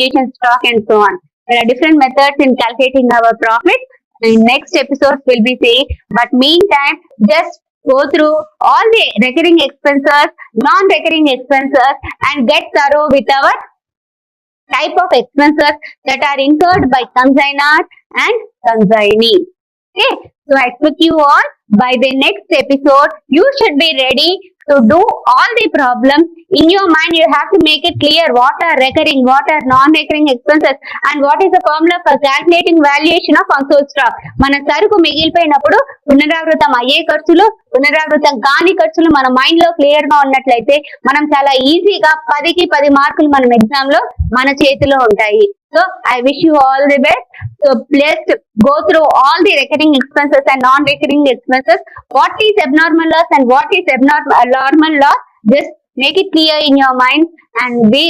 depreciation, stock, and so on. There are different methods in calculating our profit. In next episodes, we'll be saying, but meantime, just go through all the recurring expenses, non-recurring expenses, and get thorough with our type of expenses that are incurred by consignor and consignee. Okay, so I expect you all by the next episode, you should be ready to do all the problems. In your mind, you have to make it clear what are recurring, what are non-recurring expenses, and what is the formula for calculating valuation of unsold stock. మన సరుకు మిగిలిపోయినప్పుడు పునరావృతం అయ్యే ఖర్చులు, పునరావృతం కాని ఖర్చులు మన mind లో క్లియర్ గా ఉన్నట్లయితే మనం చాలా ఈజీగా 10కి 10 మార్కులు మనం ఎగ్జామ్ లో మన చేతిలో ఉంటాయి. So I wish you all the best. So please go through all the recurring expenses and non-recurring expenses. What is abnormal loss and what is normal loss? Just make it clear in your mind, and we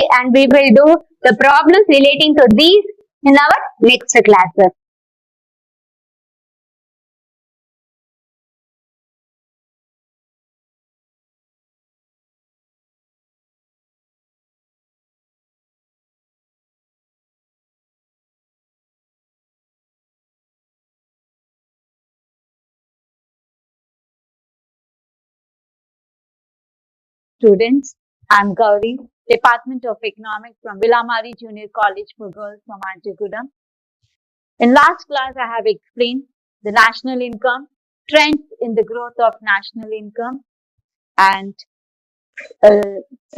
will do the problems relating to these in our next classes. Students, I'm Gauri, Department of Economics from Vilamari Junior College for Girls from Antigudam. In last class, I have explained the national income, trends in the growth of national income, and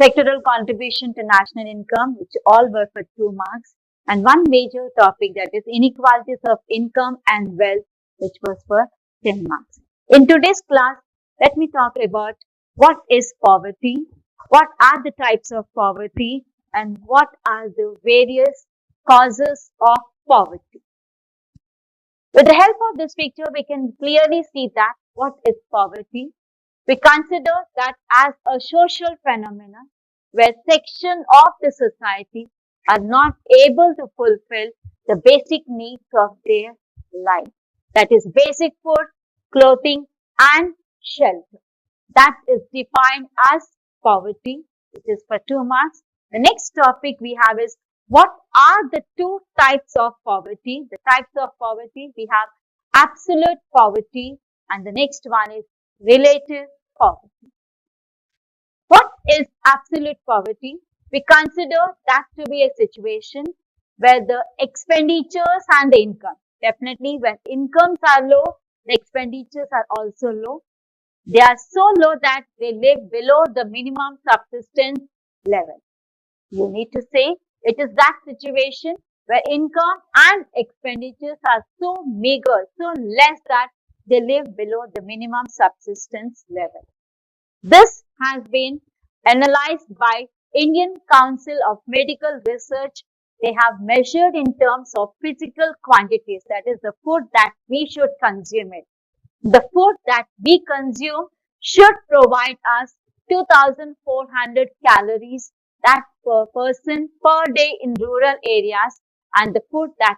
sectoral contribution to national income, which all were for 2 marks, and one major topic, that is inequalities of income and wealth, which was for 10 marks. In today's class, let me talk about what is poverty, what are the types of poverty, and what are the various causes of poverty. With the help of this picture, we can clearly see that what is poverty. We consider that as a social phenomenon where sections of the society are not able to fulfill the basic needs of their life. That is basic food, clothing, and shelter. That is defined as poverty, which is for 2 marks. The next topic we have is what are the 2 types of poverty? The types of poverty, we have absolute poverty, and the next one is relative poverty. What is absolute poverty? We consider that to be a situation where the expenditures and the income, definitely when incomes are low, the expenditures are also low. They are so low that they live below the minimum subsistence level. You need to say it is that situation where income and expenditures are so meager, so less that they live below the minimum subsistence level. This has been analyzed by Indian Council of Medical Research. They have measured in terms of physical quantities, that is the food that we should consume it. The food that we consume should provide us 2,400 calories that per person per day in rural areas, and the food that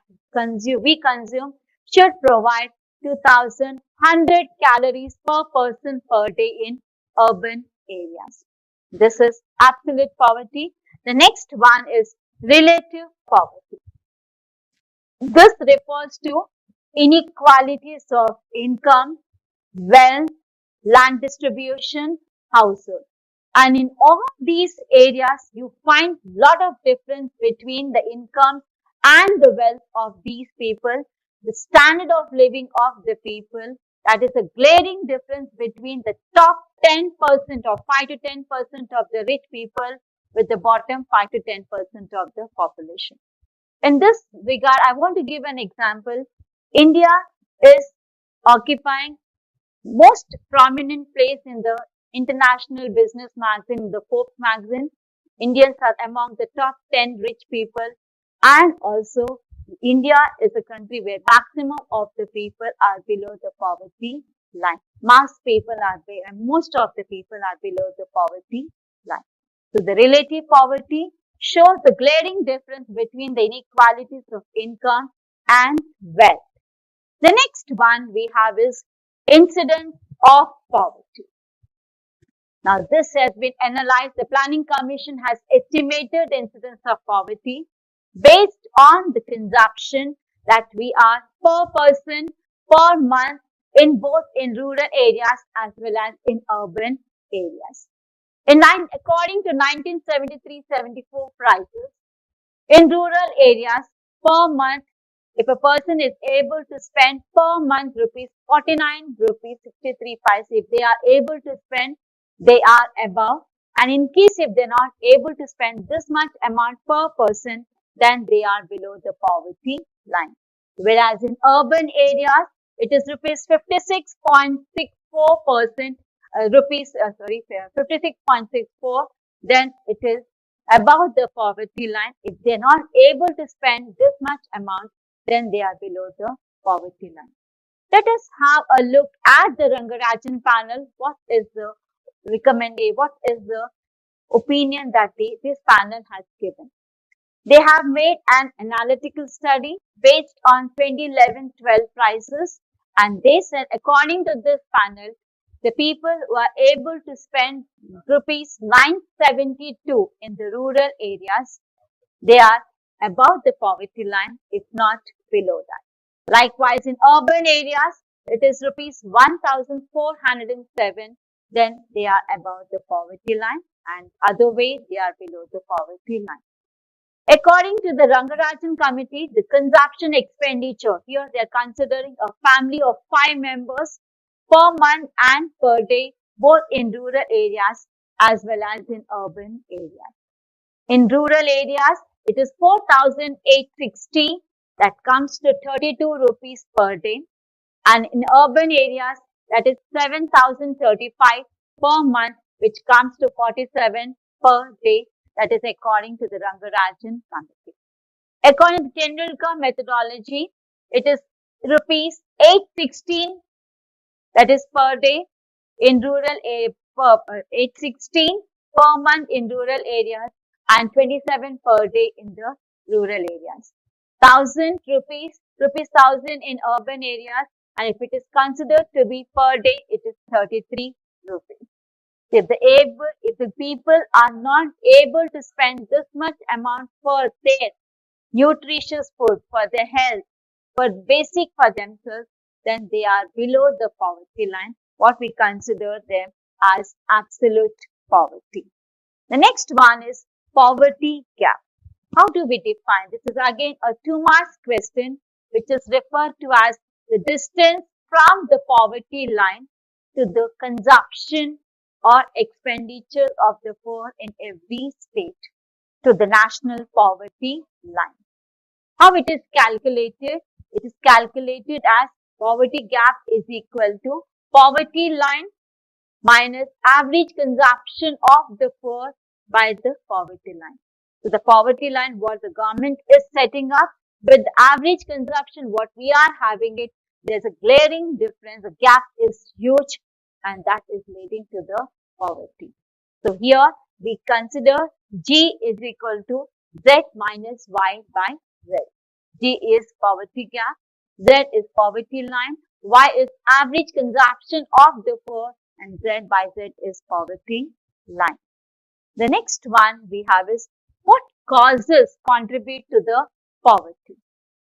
we consume should provide 2,100 calories per person per day in urban areas. This is absolute poverty. The next one is relative poverty. This refers to inequalities of income, wealth, land distribution, household. And in all these areas, you find lot of difference between the income and the wealth of these people, the standard of living of the people. That is a glaring difference between the top 10% or 5 to 10% of the rich people with the bottom 5 to 10% of the population. In this regard, I want to give an example. India is occupying most prominent place in the international business magazine, the Forbes magazine. Indians are among the top 10 rich people, and also India is a country where maximum of the people are below the poverty line. Most of the people are below the poverty line. So the relative poverty shows the glaring difference between the inequalities of income and wealth. The next one we have is incidence of poverty. Now this has been analyzed. The Planning Commission has estimated the incidence of poverty. based on the consumption that we are per person, per month in both in rural areas as well as in urban areas. According to 1973-74 prices, in rural areas per month, if a person is able to spend per month rupees 49 rupees 63 paise, if they are able to spend, they are above. And in case if they're not able to spend this much amount per person, then they are below the poverty line. Whereas in urban areas, it is rupees 56.64%, 56.64, then it is above the poverty line. If they're not able to spend this much amount, then they are below the poverty line. Let us have a look at the Rangarajan panel. What is the recommendation? What is the opinion that this panel has given? They have made an analytical study based on 2011-12 prices, and they said according to this panel, the people who are able to spend rupees 972 in the rural areas, they are above the poverty line, if not below that. Likewise, in urban areas, it is rupees 1,407, then they are above the poverty line, and other way, they are below the poverty line. According to the Rangarajan committee, the consumption expenditure, here they are considering a family of 5 members per month and per day, both in rural areas as well as in urban areas. In rural areas, it is 4,860, that comes to 32 rupees per day. And in urban areas, that is 7,035 per month, which comes to 47 per day. That is according to the Rangarajan committee. According to Tendulkar methodology, it is rupees 816, that is per day in rural area, 816 per month in rural areas and 27 per day in the rural areas. 1,000 rupees, 1,000 in urban areas, and if it is considered to be per day, it is 33 rupees. If the people are not able to spend this much amount for their nutritious food, for their health, for basic for themselves, then they are below the poverty line, what we consider them as absolute poverty. The next one is poverty gap. How do we define? This is again a 2-mark question, which is referred to as the distance from the poverty line to the consumption or expenditure of the poor in every state to the national poverty line. How it is calculated? It is calculated as poverty gap is equal to poverty line minus average consumption of the poor by the poverty line. So the poverty line, what the government is setting up, with the average consumption, what we are having it, there's a glaring difference. The gap is huge, and that is leading to the poverty. So here we consider G is equal to Z minus Y by Z. G is poverty gap, Z is poverty line, Y is average consumption of the poor, and Z by Z is poverty line. The next one we have is what causes contribute to the poverty.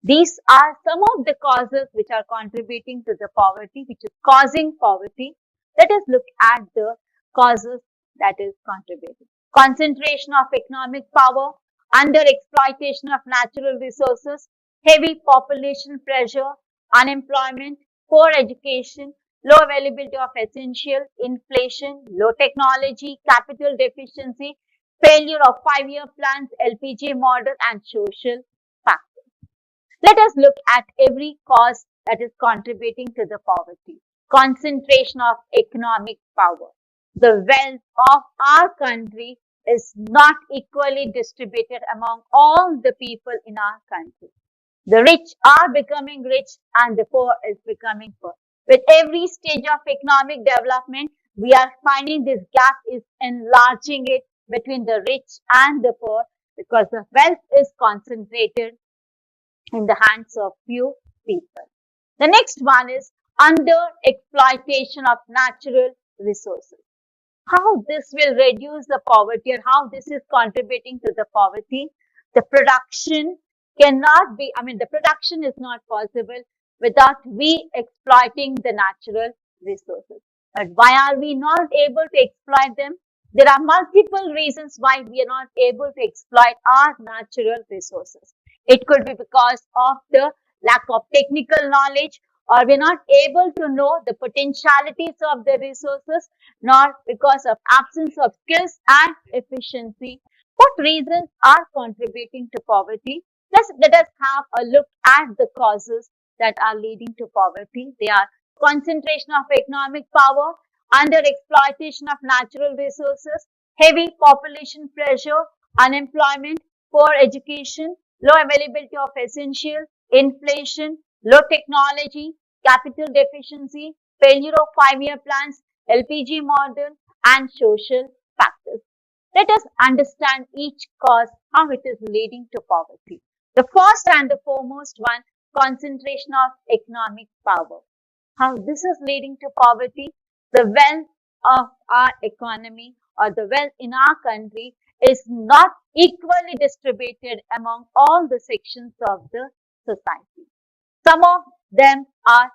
These are some of the causes which are contributing to the poverty, which is causing poverty. Let us look at the causes that is contributing. Concentration of economic power, under exploitation of natural resources, heavy population pressure, unemployment, poor education, low availability of essential, inflation, low technology, capital deficiency, failure of 5-year plans, LPG model, and social factors. Let us look at every cause that is contributing to the poverty. Concentration of economic power. The wealth of our country is not equally distributed among all the people in our country. The rich are becoming rich and the poor is becoming poor. With every stage of economic development, we are finding this gap is enlarging it between the rich and the poor because the wealth is concentrated in the hands of few people. The next one is under exploitation of natural resources. How this will reduce the poverty or how this is contributing to the poverty? The production cannot be, the production is not possible without we exploiting the natural resources. But why are we not able to exploit them? There are multiple reasons why we are not able to exploit our natural resources. It could be because of the lack of technical knowledge, or we're not able to know the potentialities of the resources, nor because of absence of skills and efficiency. What reasons are contributing to poverty? Let us have a look at the causes that are leading to poverty. They are concentration of economic power, under exploitation of natural resources, heavy population pressure, unemployment, poor education, low availability of essentials, inflation, low technology, capital deficiency, failure of 5-year plans, LPG model, and social factors. Let us understand each cause, how it is leading to poverty. The first and the foremost one, concentration of economic power. How this is leading to poverty? The wealth of our economy or the wealth in our country is not equally distributed among all the sections of the society. Some of them are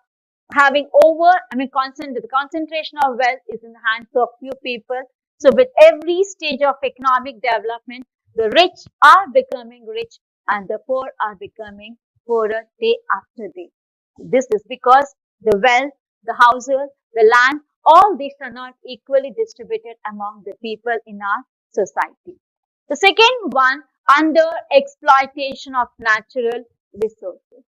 having the concentration of wealth is in the hands of few people. So with every stage of economic development, the rich are becoming rich and the poor are becoming poorer day after day. This is because the wealth, the houses, the land, all these are not equally distributed among the people in our society. The second one, under exploitation of natural resources.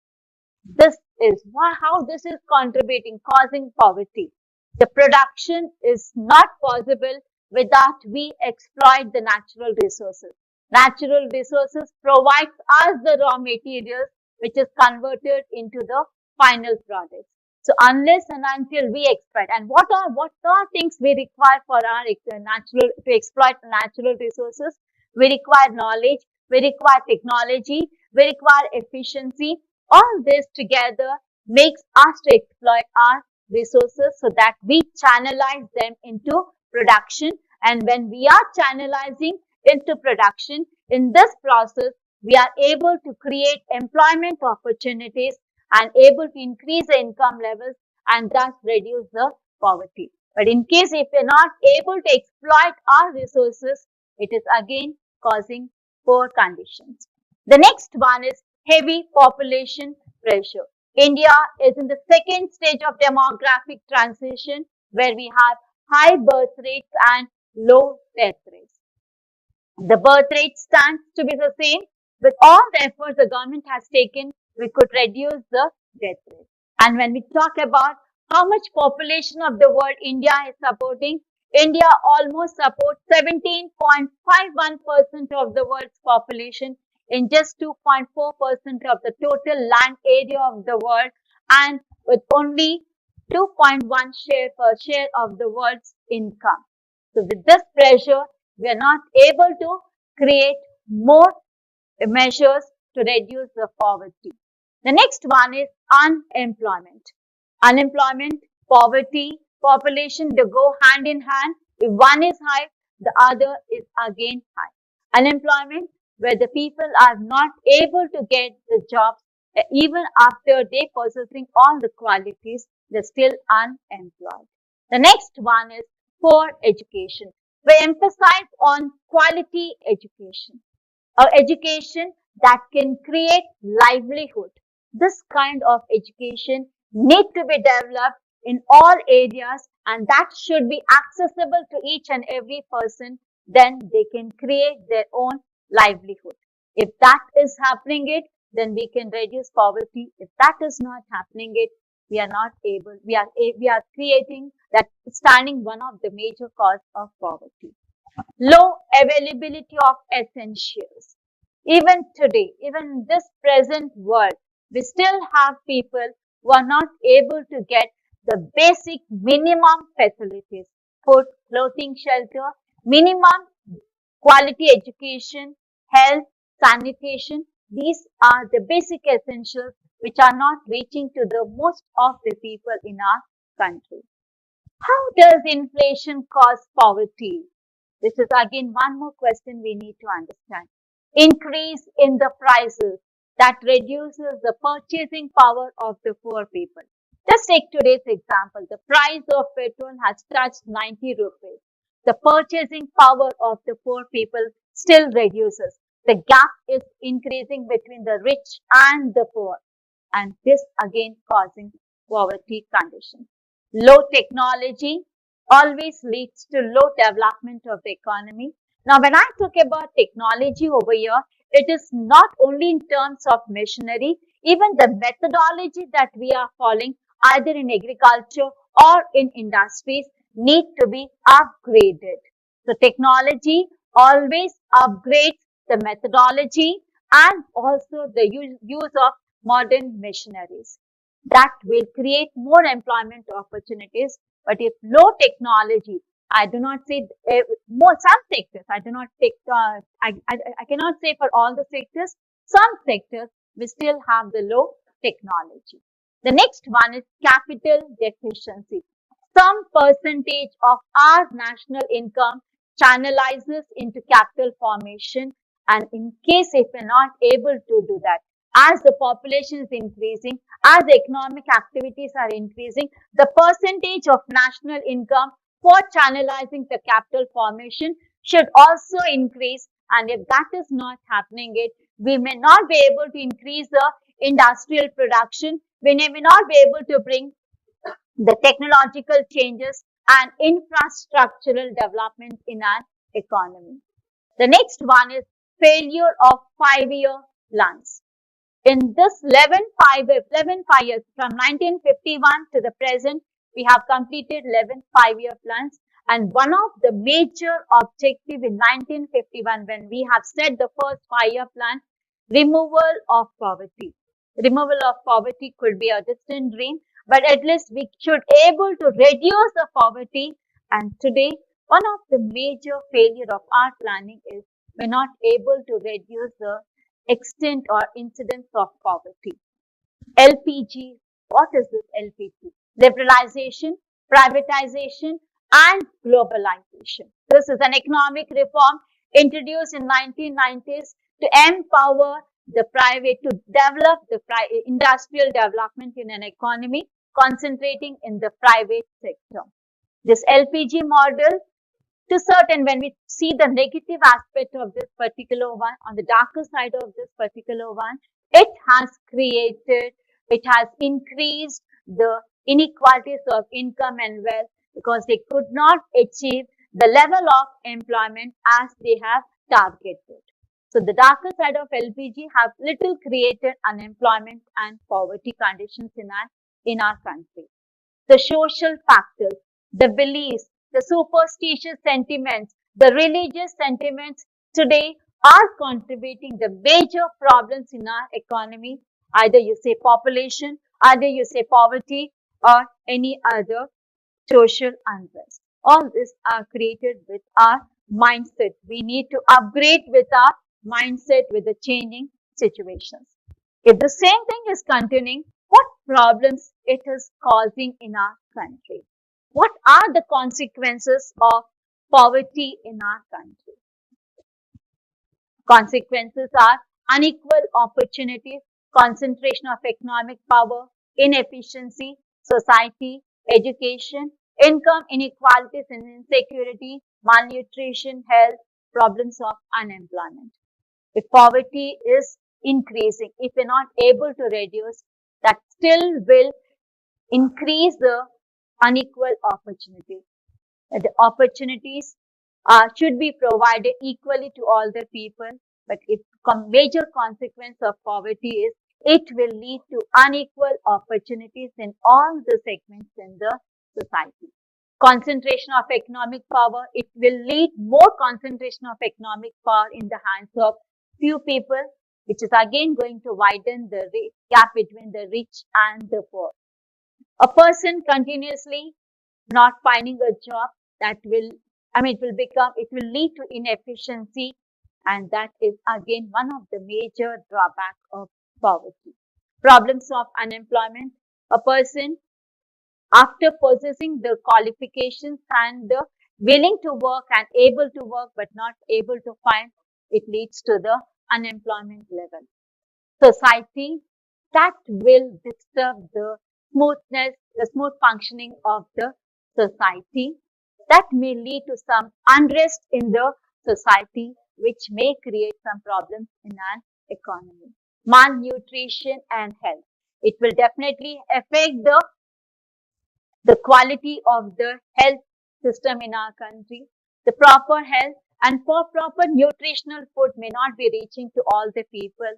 This is how this is contributing, causing poverty. The production is not possible without we exploit the natural resources. Natural resources provides us the raw materials which is converted into the final product. So unless and until we exploit, and what are things we require for our natural to exploit natural resources? We require knowledge, we require technology, we require efficiency. All this together makes us to exploit our resources so that we channelize them into production. And when we are channelizing into production, in this process, we are able to create employment opportunities and able to increase the income levels and thus reduce the poverty. But in case if we are not able to exploit our resources, it is again causing poor conditions. The next one is heavy population pressure. India is in the second stage of demographic transition where we have high birth rates and low death rates. The birth rate stands to be the same. With all the efforts the government has taken, we could reduce the death rate. And when we talk about how much population of the world India is supporting, India almost supports 17.51% of the world's population in just 2.4% of the total land area of the world, and with only 2.1 share of the world's income. So with this pressure, we are not able to create more measures to reduce the poverty. The next one is unemployment. Unemployment, poverty, population, they go hand in hand. If one is high, the other is again high. Unemployment, where the people are not able to get the jobs, even after they possessing all the qualities, they're still unemployed. The next one is poor education. We emphasize on quality education, or education that can create livelihood. This kind of education need to be developed in all areas, and that should be accessible to each and every person. Then they can create their own livelihood. If that is happening then we can reduce poverty. If that is not happening we are not able, we are creating that, standing one of the major cause of poverty. Low availability of essentials. Even today, even in this present world, we still have people who are not able to get the basic minimum facilities: food, clothing, shelter, minimum quality education, health, sanitation. These are the basic essentials which are not reaching to the most of the people in our country. How does inflation cause poverty? This is again one more question we need to understand. Increase in the prices. that reduces the purchasing power of the poor people. Just take today's example. The price of petrol has touched 90 rupees. The purchasing power of the poor people still reduces. The gap is increasing between the rich and the poor, and this again causing poverty conditions. Low technology always leads to low development of the economy. Now, when I talk about technology over here, it is not only in terms of machinery, even the methodology that we are following either in agriculture or in industries need to be upgraded. So technology always upgrades the methodology and also the use of modern machineries. That will create more employment opportunities. But if low technology, I do not say more some sectors. I do not take. I cannot say for all the sectors. Some sectors we still have the low technology. The next one is capital deficiency. Some percentage of our national income channelizes into capital formation, and in case if we're not able to do that, as the population is increasing, as the economic activities are increasing, the percentage of national income for channelizing the capital formation should also increase. And if that is not happening, we may not be able to increase the industrial production. We may not be able to bring the technological changes and infrastructural development in our economy. The next one is failure of 5-year plans. In this 11 5 years, from 1951 to the present, we have completed 11 5-year plans. And one of the major objectives in 1951, when we have set the first 5-year plan, removal of poverty. Removal of poverty could be a distant dream, but at least we should able to reduce the poverty. And today, one of the major failure of our planning is we're not able to reduce the extent or incidence of poverty. LPG, what is this LPG? Liberalization, privatization, and globalization. This is an economic reform introduced in 1990s to empower the private, to develop the industrial development in an economy, concentrating in the private sector. This LPG model, to certain, when we see the negative aspect of this particular one, on the darker side of this particular one, it has increased the inequalities of income and wealth because they could not achieve the level of employment as they have targeted. So the darker side of LPG have little created unemployment and poverty conditions in our country. The social factors, the beliefs, the superstitious sentiments, the religious sentiments today are contributing the major problems in our economy. Either you say population, either you say poverty, or any other social unrest. All these are created with our mindset. We need to upgrade with our mindset with the changing situations. If the same thing is continuing, what problems it is causing in our country? What are the consequences of poverty in our country? Consequences are unequal opportunities, concentration of economic power, inefficiency, society, education, income inequalities and insecurity, malnutrition, health, problems of unemployment. If poverty is increasing, if we're not able to reduce, that still will increase the unequal opportunities. The opportunities should be provided equally to all the people, but if major consequence of poverty is it will lead to unequal opportunities in all the segments in the society. Concentration of economic power, it will lead more concentration of economic power in the hands of few people, which is again going to widen the gap between the rich and the poor. A person continuously not finding a job, that will, it will lead to inefficiency, and that is again one of the major drawbacks of poverty. Problems of unemployment, a person after possessing the qualifications and the willing to work and able to work but not able to find, it leads to the unemployment level. society that will disturb the smooth functioning of the society, that may lead to some unrest in the society, which may create some problems in an economy. Malnutrition and health. It will definitely affect the quality of the health system in our country. The proper health and for proper nutritional food may not be reaching to all the people.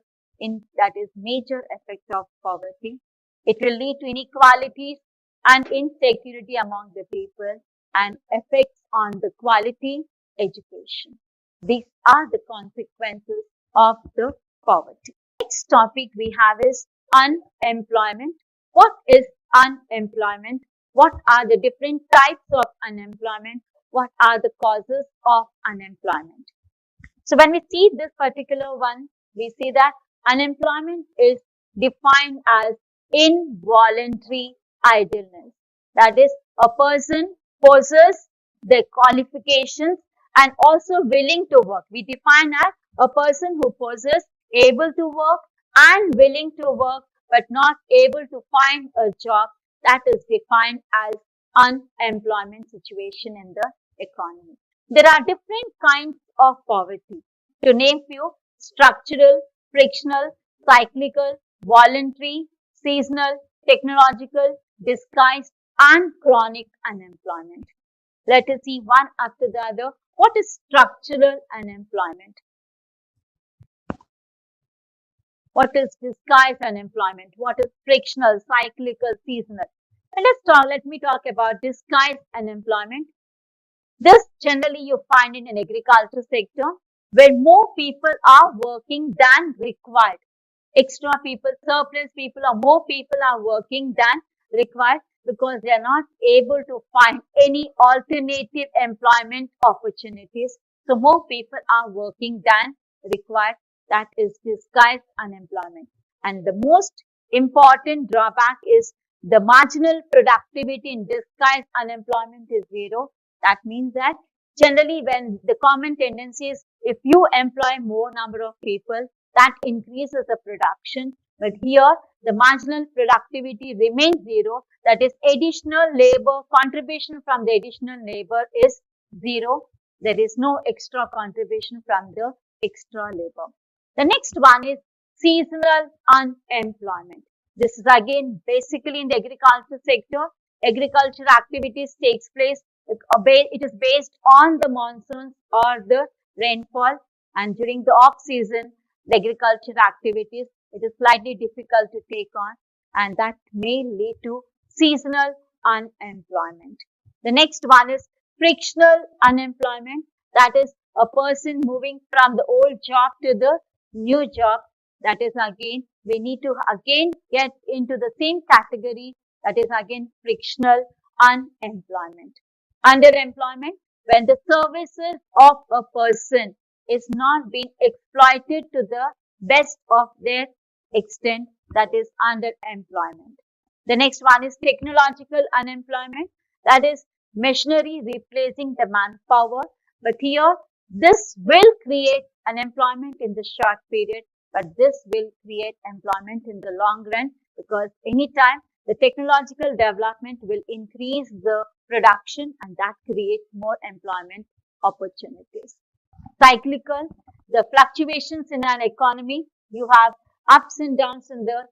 That is major effect of poverty. It will lead to inequalities and insecurity among the people and effects on the quality education. These are the consequences of the poverty. Next topic we have is unemployment. What is unemployment? What are the different types of unemployment? What are the causes of unemployment? So when we see this particular one, we see that unemployment is defined as involuntary idleness. That is, a person possesses the qualifications and also willing to work. We define as a person who possesses able to work and willing to work but not able to find a job. That is defined as unemployment situation in the economy. There are different kinds of poverty. To name few: structural, frictional, cyclical, voluntary, seasonal, technological, disguised, and chronic unemployment. Let us see one after the other. What is structural unemployment? What is disguised unemployment? What is frictional, cyclical, seasonal? And let me talk about disguised unemployment. This generally you find in an agriculture sector where more people are working than required. Extra people, surplus people, or more people are working than required because they are not able to find any alternative employment opportunities. So more people are working than required. That is disguised unemployment. And the most important drawback is the marginal productivity in disguised unemployment is zero. That means that generally when the common tendency is if you employ more number of people, that increases the production. But here the marginal productivity remains zero. That is, additional labor contribution from the additional labor is zero. There is no extra contribution from the extra labor. The next one is seasonal unemployment. This is again basically in the agriculture sector. Agriculture activities takes place. It is based on the monsoons or the rainfall, and during the off season, the agriculture activities, it is slightly difficult to take on, and that may lead to seasonal unemployment. The next one is frictional unemployment. That is a person moving from the old job to the new job. That is again, we need to again get into the same category. That is again frictional unemployment. Underemployment, when the services of a person is not being exploited to the best of their extent, that is underemployment. The next one is technological unemployment, that is machinery replacing the manpower. But here, this will create unemployment in the short period, but this will create employment in the long run because anytime the technological development will increase the production and that creates more employment opportunities. Cyclical, the fluctuations in an economy, you have ups and downs in the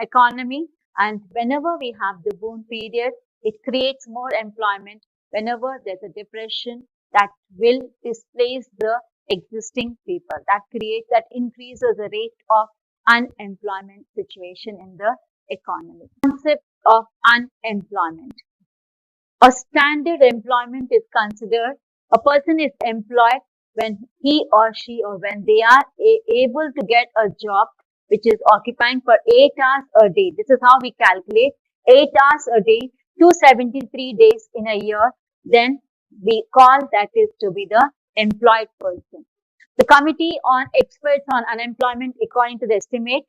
economy, and whenever we have the boom period, it creates more employment. Whenever there's a depression, that will displace the existing people. That increases the rate of unemployment situation in the economy. Concept of unemployment. A standard employment is considered a person is employed when he or she or when they are able to get a job which is occupying for 8 hours a day. This is how we calculate 8 hours a day, 273 days in a year. Then we call that is to be the employed person. The Committee on Experts on Unemployment, according to the estimate,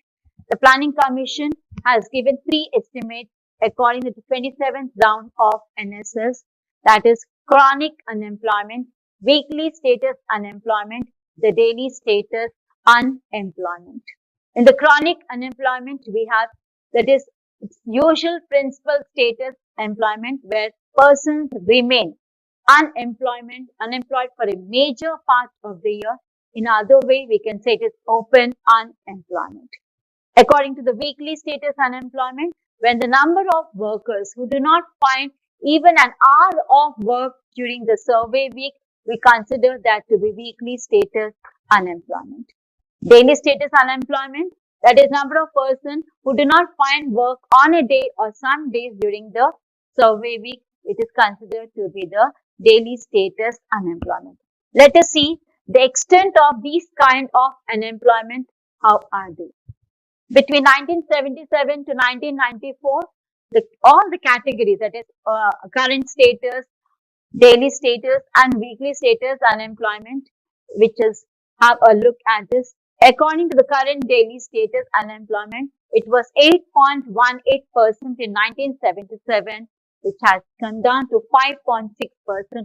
the Planning Commission has given 3 estimates according to the 27th round of NSS, that is chronic unemployment, weekly status unemployment, the daily status unemployment. In the chronic unemployment, we have that is usual principal status employment, where persons remain unemployed for a major part of the year. In other way, we can say it is open unemployment. According to the weekly status unemployment, when the number of workers who do not find even an hour of work during the survey week, we consider that to be weekly status unemployment. Daily status unemployment, that is number of persons who do not find work on a day or some days during the survey week, it is considered to be the daily status unemployment. Let us see the extent of these kind of unemployment. How are they? Between 1977 to 1994, all the categories, that is current status, daily status and weekly status unemployment, which is have a look at this. According to the current daily status unemployment, it was 8.18% in 1977, which has come down to 5.6%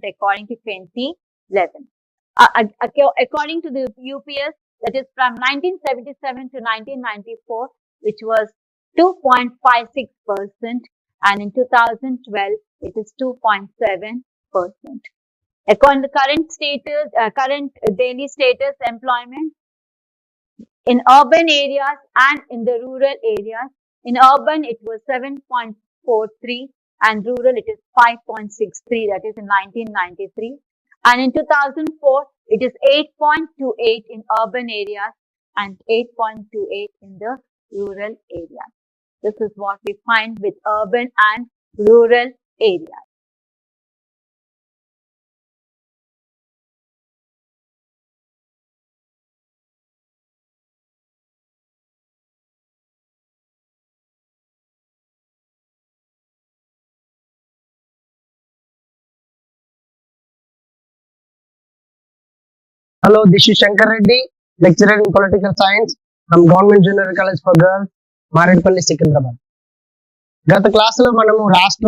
according to 2011. According to the UPS, that is from 1977 to 1994, which was 2.56%, and in 2012, it is 2.7%. According to current daily status employment, in urban areas and in the rural areas, in urban it was 7.43 and rural it is 5.63, that is in 1993. And in 2004, it is 8.28 in urban areas and 8.28 in the rural areas. This is what we find with urban and rural areas. Hello, this is Shankar Reddy, lecturer in political science from Government Junior College for Girls, Maredpalli, Secunderabad. గత క్లాసులో మనము రాష్ట్ర